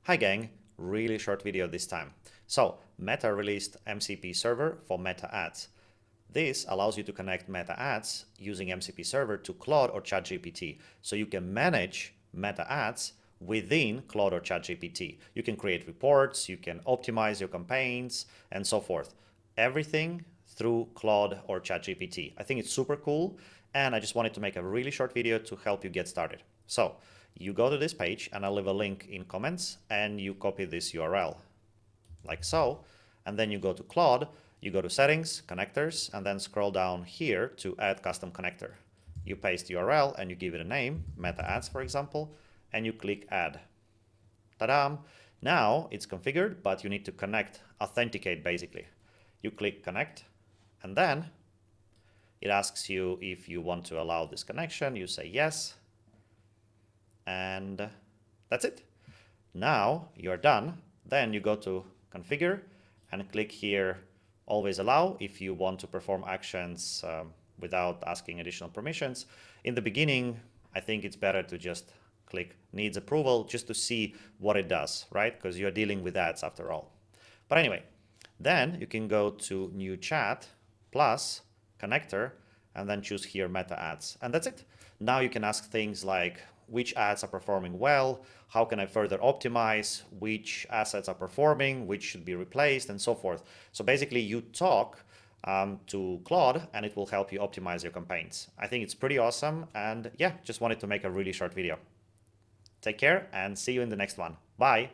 Hi gang, really short video this time. So Meta released MCP server for Meta Ads. This allows you to connect Meta Ads using MCP server to Claude or ChatGPT. So you can manage Meta Ads within Claude or ChatGPT. You can create reports, you can optimize your campaigns and so forth. Everything through Claude or ChatGPT. I think it's super cool and I just wanted to make a really short video to help you get started. So you go to this page and I'll leave a link in comments and you copy this URL like so, and then you go to Claude, you go to Settings, Connectors, and then scroll down here to Add Custom Connector. You paste the URL and you give it a name, Meta Ads for example, and you click Add. Ta-da! Now it's configured, but you need to connect, authenticate basically. You click Connect, and then it asks you if you want to allow this connection. You say yes, and that's it. Now you're done. Then you go to configure and click here always allow if you want to perform actions without asking additional permissions. In the beginning, I think it's better to just click needs approval just to see what it does, right? Because you're dealing with ads after all. But anyway, then you can go to new chat plus connector and then choose here Meta Ads. And that's it. Now you can ask things like which ads are performing well, how can I further optimize, which assets are performing, which should be replaced, and so forth. So basically you talk to Claude and it will help you optimize your campaigns. I think it's pretty awesome, and yeah, just wanted to make a really short video. Take care and see you in the next one. Bye.